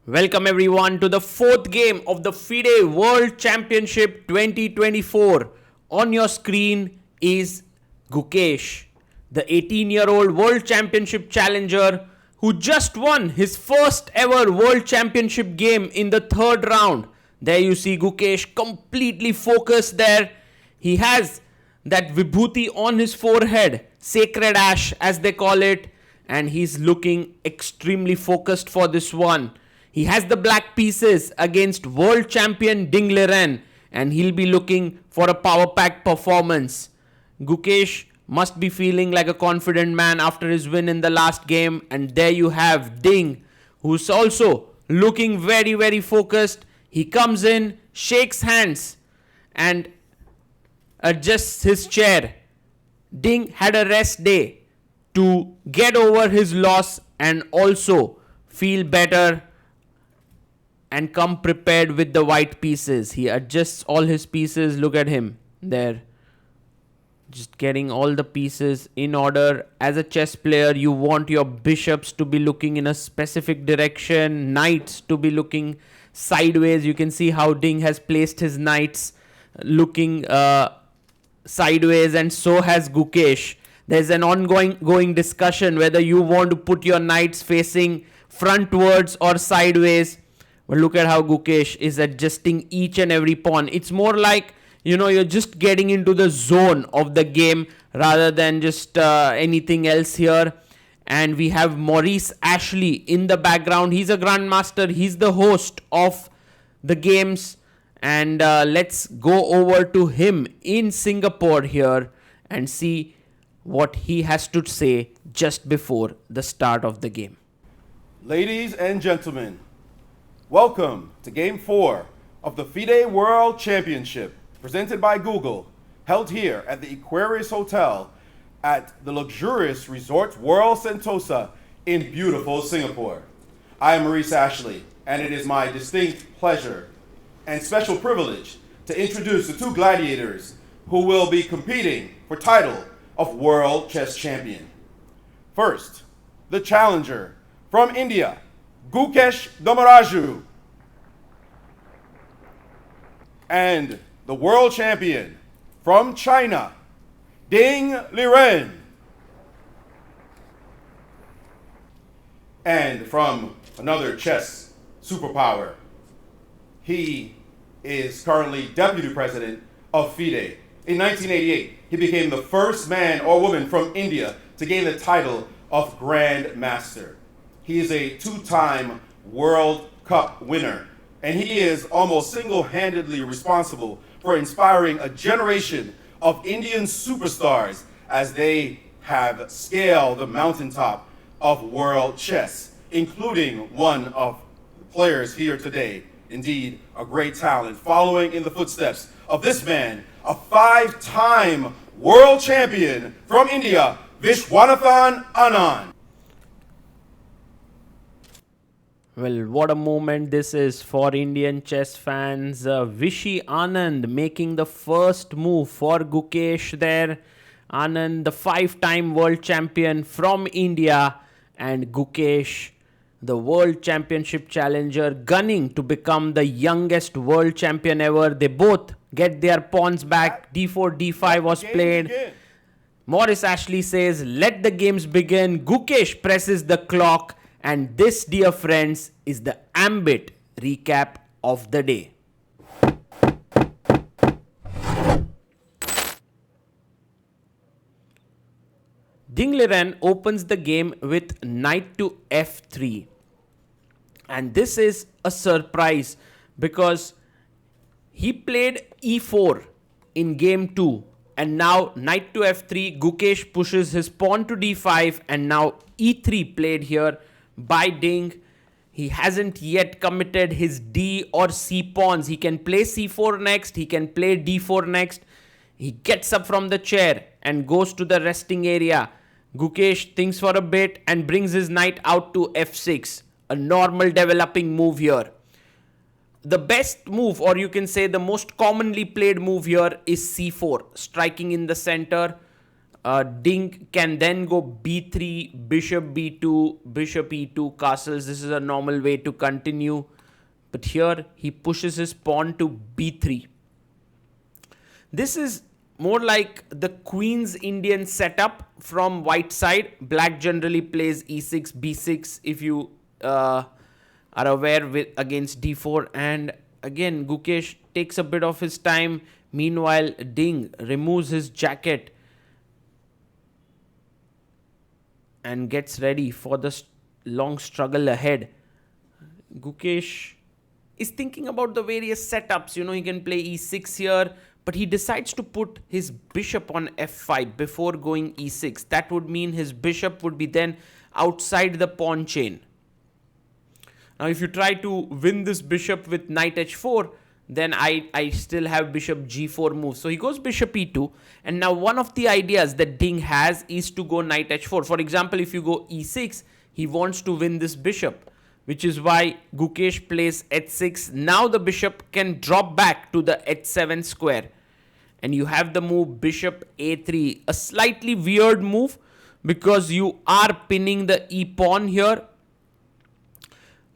Welcome everyone to the fourth game of the FIDE World Championship 2024. On your screen is Gukesh, the 18-year-old World Championship challenger who just won his first ever World Championship game in the third round. There you see Gukesh completely focused there. He has that vibhuti on his forehead, sacred ash as they call it, and he's looking extremely focused for this one. He has the black pieces against world champion Liren, and he'll be looking for a power pack performance. Gukesh must be feeling like a confident man after his win in the last game, and there you have Ding, who's also looking very focused. He comes in, shakes hands, and adjusts his chair. Ding had a rest day to get over his loss and also feel better and come prepared with the white pieces. He adjusts all his pieces. Look at him there. Just getting all the pieces in order. As a chess player, you want your bishops to be looking in a specific direction, knights to be looking sideways. You can see how Ding has placed his knights looking sideways, and so has Gukesh. There's an ongoing discussion whether you want to put your knights facing frontwards or sideways. But look at how Gukesh is adjusting each and every pawn. It's more like, you're just getting into the zone of the game rather than just anything else here. And we have Maurice Ashley in the background. He's a grandmaster. He's the host of the games. And let's go over to him in Singapore here and see what he has to say just before the start of the game. Ladies and gentlemen, welcome to Game 4 of the FIDE World Championship presented by Google, held here at the Aquarius Hotel at the luxurious Resort World Sentosa in beautiful Singapore. I am Maurice Ashley, and it is my distinct pleasure and special privilege to introduce the two gladiators who will be competing for title of World Chess Champion. First, the challenger from India, Gukesh Domaraju, and the world champion from China, Ding Liren. And from another chess superpower, he is currently deputy president of FIDE. In 1988, he became the first man or woman from India to gain the title of Grand Master. He is a two-time World Cup winner, and he is almost single-handedly responsible for inspiring a generation of Indian superstars as they have scaled the mountaintop of world chess, including one of the players here today. Indeed, a great talent, following in the footsteps of this man, a five-time world champion from India, Vishwanathan Anand. Well, what a moment this is for Indian chess fans. Vishy Anand making the first move for Gukesh there. Anand, the five-time world champion from India, and Gukesh, the world championship challenger, gunning to become the youngest world champion ever. They both get their pawns back. D4, D5 was played. Maurice Ashley says, let the games begin. Gukesh presses the clock. And this, dear friends, is the Ambit Recap of the day. Ding Liren opens the game with knight to f3. And this is a surprise because he played e4 in game 2. And now knight to f3, Gukesh pushes his pawn to d5, and now e3 played here by Ding. He hasn't yet committed his D or C pawns. He can play C4 next. He can play D4 next. He gets up from the chair and goes to the resting area. Gukesh thinks for a bit and brings his knight out to F6. A normal developing move here. The best move, or you can say the most commonly played move here, is C4. Striking in the center. Ding can then go b3, bishop b2, bishop e2, castles. This is a normal way to continue. But here he pushes his pawn to b3. This is more like the Queen's Indian setup from white side. Black generally plays e6, b6 if you are aware against d4. And again, Gukesh takes a bit of his time. Meanwhile, Ding removes his jacket and gets ready for the long struggle ahead. Gukesh is thinking about the various setups. He can play e6 here, but he decides to put his bishop on f5 before going e6. That would mean his bishop would be then outside the pawn chain. Now, if you try to win this bishop with knight h4, then I still have bishop g4 move. So he goes bishop e2. And now one of the ideas that Ding has is to go knight h4. For example, if you go e6, he wants to win this bishop, which is why Gukesh plays h6. Now the bishop can drop back to the h7 square. And you have the move bishop a3. A slightly weird move because you are pinning the e pawn here.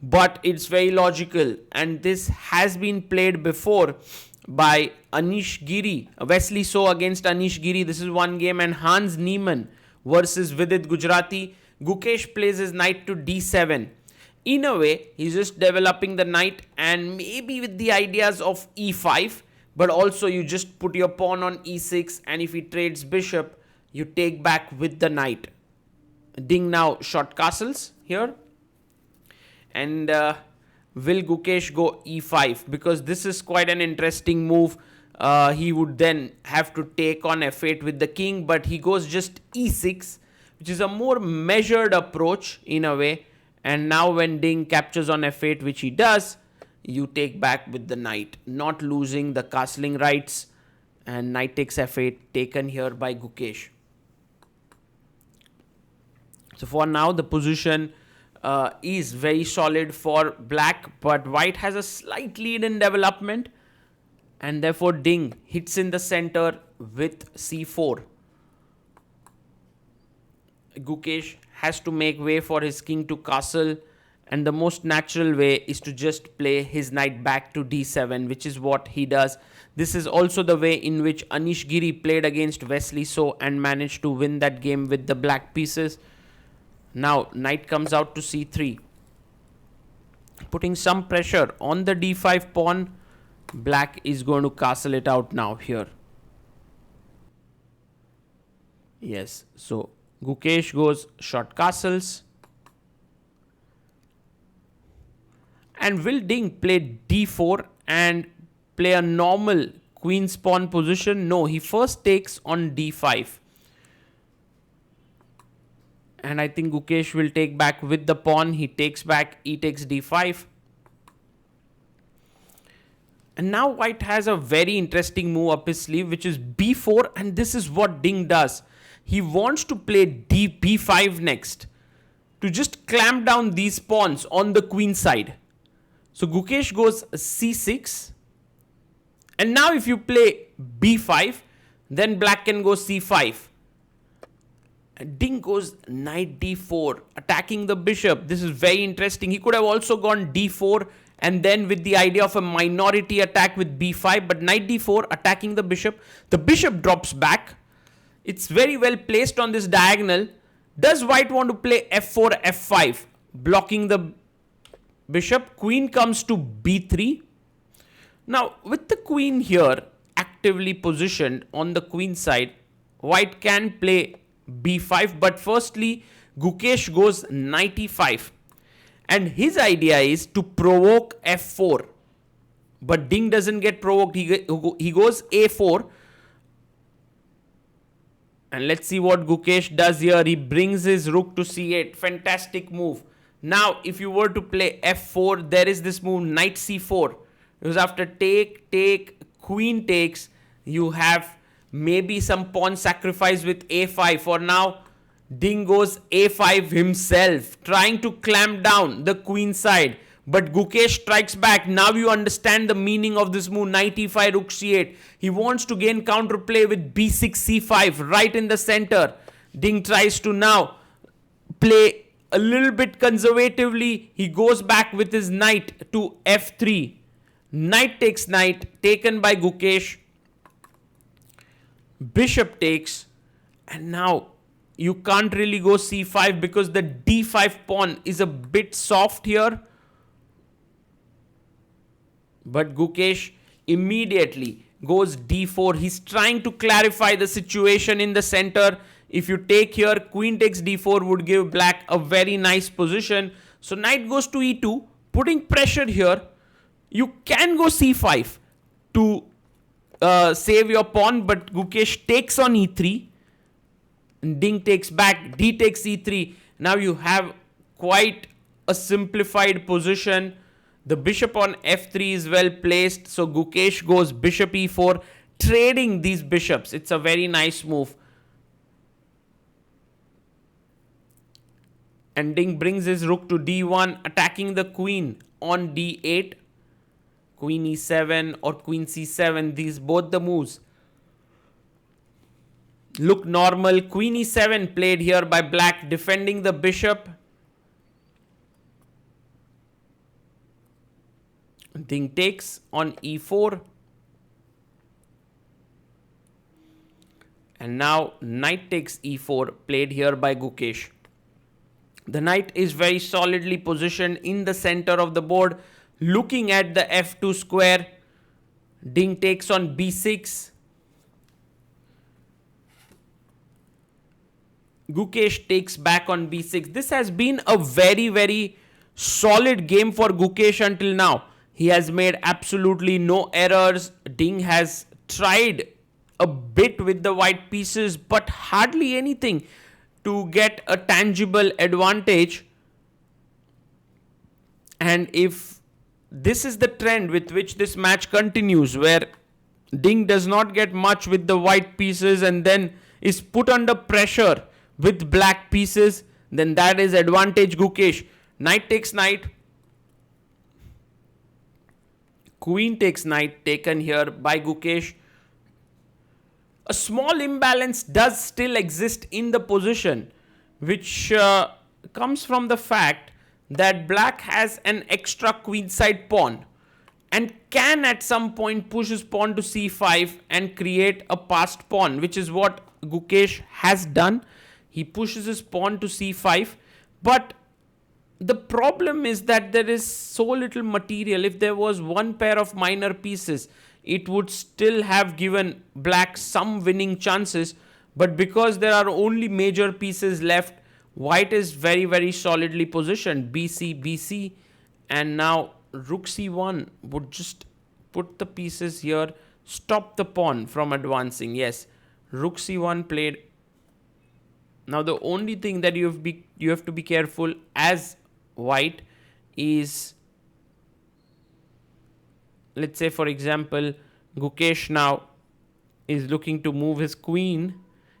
But it's very logical, and this has been played before by Anish Giri, Wesley So against Anish Giri. This is one game, and Hans Niemann versus Vidit Gujarati. Gukesh plays his knight to d7. In a way, he's just developing the knight, and maybe with the ideas of e5, but also you just put your pawn on e6, and if he trades bishop, you take back with the knight. Ding now short castles here. And will Gukesh go e5? Because this is quite an interesting move. He would then have to take on f8 with the king, but he goes just e6, which is a more measured approach in a way. And now when Ding captures on f8, which he does, you take back with the knight, not losing the castling rights. And knight takes f8, taken here by Gukesh. So for now, the position is very solid for black, but white has a slight lead in development, and therefore Ding hits in the center with c4. Gukesh has to make way for his king to castle, and the most natural way is to just play his knight back to d7, which is what he does. This is also the way in which Anish Giri played against Wesley So and managed to win that game with the black pieces. Now, knight comes out to c3, putting some pressure on the d5 pawn. Black is going to castle it out now here. Yes, so Gukesh goes short castles. And will Ding play d4 and play a normal queen's pawn position? No, he first takes on d5. And I think Gukesh will take back with the pawn. He takes back, e takes d5. And now white has a very interesting move up his sleeve, which is b4. And this is what Ding does. He wants to play b5 next to just clamp down these pawns on the queen side. So Gukesh goes c6. And now if you play b5, then black can go c5. Ding goes knight d4, attacking the bishop. This is very interesting. He could have also gone d4 and then with the idea of a minority attack with b5, but knight d4 attacking the bishop. The bishop drops back. It's very well placed on this diagonal. Does white want to play f4, f5, blocking the bishop? Queen comes to b3. Now, with the queen here actively positioned on the queen side, white can play b5, but firstly Gukesh goes knight e5, and his idea is to provoke f4, but Ding doesn't get provoked. He goes a4, and let's see what Gukesh does here. He brings his rook to c8. Fantastic move. Now if you were to play f4, there is this move knight c4, because after take, queen takes, you have maybe some pawn sacrifice with a5. For now, Ding goes a5 himself, trying to clamp down the queen side. But Gukesh strikes back. Now you understand the meaning of this move. Knight e5, rook c8. He wants to gain counterplay with b6, c5 right in the center. Ding tries to now play a little bit conservatively. He goes back with his knight to f3. Knight takes knight, taken by Gukesh. Bishop takes, and now you can't really go c5 because the d5 pawn is a bit soft here. But Gukesh immediately goes d4. He's trying to clarify the situation in the center. If you take here, queen takes d4 would give black a very nice position. So knight goes to e2, putting pressure here. You can go c5 to save your pawn, but Gukesh takes on e3. Ding takes back, d takes e3. Now you have quite a simplified position. The bishop on f3 is well placed, so Gukesh goes bishop e4, trading these bishops. It's a very nice move. And Ding brings his rook to d1, attacking the queen on d8. Queen e7 or queen c7, these both the moves look normal. Queen e7 played here by black, defending the bishop. Ding takes on e4. And now knight takes e4, played here by Gukesh. The knight is very solidly positioned in the center of the board, looking at the f2 square. Ding takes on b6. Gukesh takes back on b6. This has been a very, very solid game for Gukesh until now. He has made absolutely no errors. Ding has tried a bit with the white pieces, but hardly anything to get a tangible advantage. And if this is the trend with which this match continues, where Ding does not get much with the white pieces and then is put under pressure with black pieces, then that is advantage Gukesh. Knight takes knight. Queen takes knight, taken here by Gukesh. A small imbalance does still exist in the position, which comes from the fact that black has an extra queenside pawn and can at some point push his pawn to c5 and create a passed pawn, which is what Gukesh has done. He pushes his pawn to c5, but the problem is that there is so little material. If there was one pair of minor pieces, it would still have given black some winning chances. But because there are only major pieces left, white is very, very solidly positioned. BC, BC, and now rook c1 would just put the pieces here, stop the pawn from advancing. Yes, rook c1 played. Now the only thing that you have to be careful as white is, let's say for example, Gukesh now is looking to move his queen.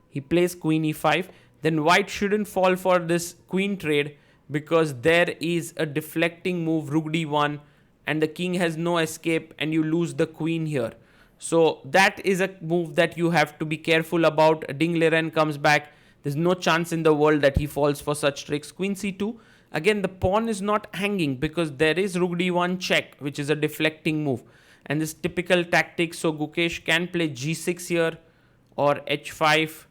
He plays queen e5. Then white shouldn't fall for this queen trade because there is a deflecting move, rook d1, and the king has no escape and you lose the queen here. So that is a move that you have to be careful about. Ding Liren comes back. There's no chance in the world that he falls for such tricks. Queen c2. Again, the pawn is not hanging because there is rook d1 check, which is a deflecting move. And this typical tactic, so Gukesh can play g6 here or h5.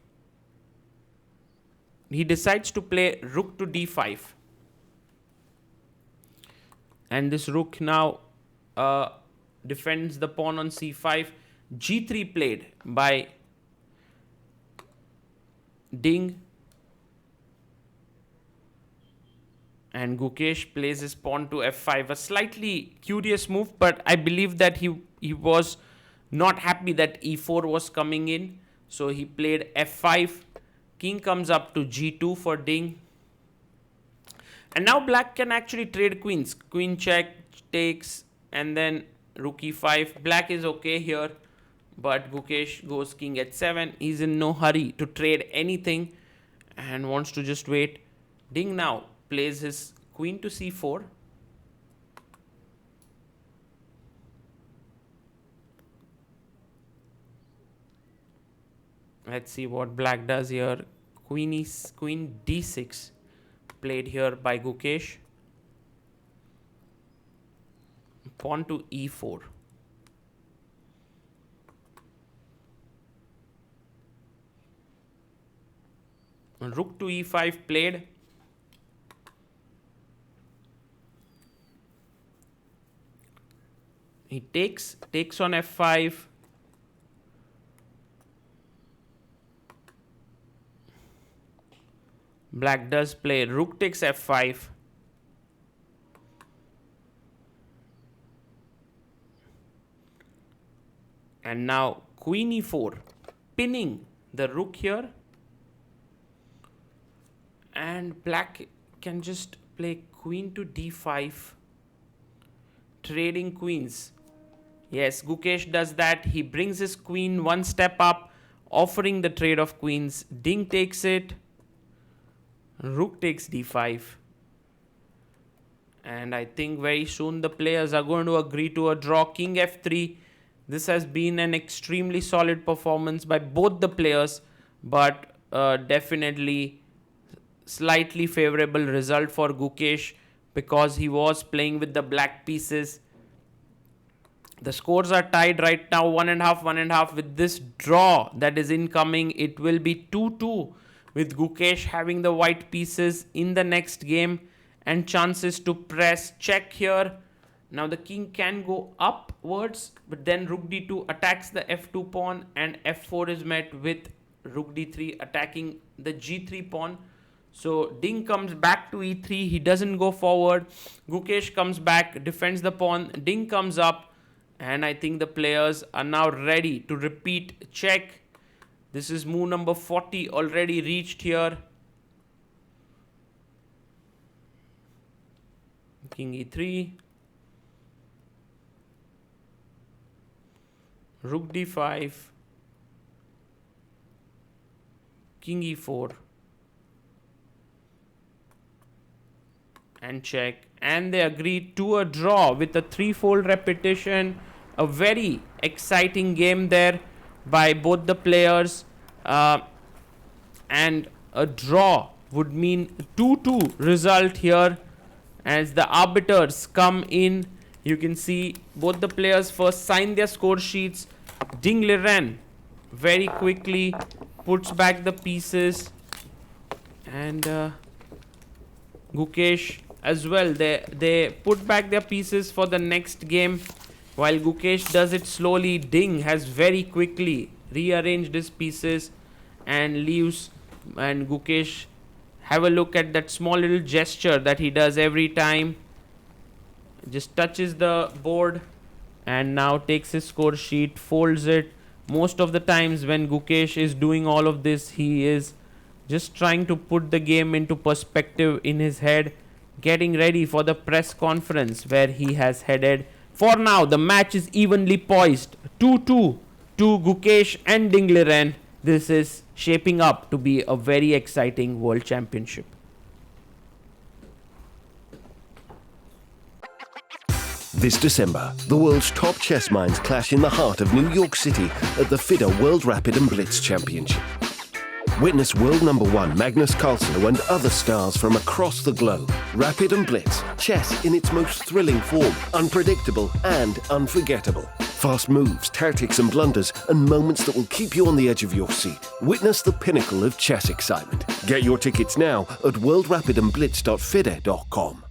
He decides to play rook to d5. And this rook now defends the pawn on c5. g3 played by Ding. And Gukesh plays his pawn to f5. A slightly curious move, but I believe that he was not happy that e4 was coming in. So he played f5. King comes up to g2 for Ding. And now black can actually trade queens. Queen check, takes, and then rook e5. Black is okay here, but Gukesh goes king h7. He's in no hurry to trade anything and wants to just wait. Ding now plays his queen to c4. Let's see what black does here. Queen d6 played here by Gukesh. Pawn to e4. Rook to e5 played. He takes on f5. Black does play rook takes f5. And now queen e4, pinning the rook here. And black can just play queen to d5, trading queens. Yes, Gukesh does that. He brings his queen one step up, offering the trade of queens. Ding takes it. Rook takes d5. And I think very soon the players are going to agree to a draw. King f3. This has been an extremely solid performance by both the players, but definitely slightly favorable result for Gukesh because he was playing with the black pieces. The scores are tied right now, 1.5, 1.5. With this draw that is incoming, it will be 2-2 with Gukesh having the white pieces in the next game and chances to press check here. Now the king can go upwards, but then rook d2 attacks the f2 pawn and f4 is met with rook d3 attacking the g3 pawn. So Ding comes back to e3. He doesn't go forward. Gukesh comes back, defends the pawn. Ding comes up. And I think the players are now ready to repeat check. This is move number 40 already reached here. King e3. Rook d5. King e4. And check. And they agreed to a draw with a threefold repetition. A very exciting game there by both the players. And a draw would mean 2-2 result here. As the arbiters come in, you can see both the players first sign their score sheets. Ding Liren very quickly puts back the pieces. And Gukesh as well. They put back their pieces for the next game. While Gukesh does it slowly, Ding has very quickly rearranged his pieces and leaves. And Gukesh, have a look at that small little gesture that he does every time. Just touches the board and now takes his score sheet, folds it. Most of the times when Gukesh is doing all of this, he is just trying to put the game into perspective in his head, getting ready for the press conference where he has headed. For now, the match is evenly poised. 2-2 to Gukesh and Ding Liren. This is shaping up to be a very exciting World Championship. This December, the world's top chess minds clash in the heart of New York City at the FIDE World Rapid and Blitz Championship. Witness world number one Magnus Carlsen and other stars from across the globe. Rapid and Blitz, chess in its most thrilling form, unpredictable and unforgettable. Fast moves, tactics and blunders, and moments that will keep you on the edge of your seat. Witness the pinnacle of chess excitement. Get your tickets now at worldrapidandblitz.fide.com.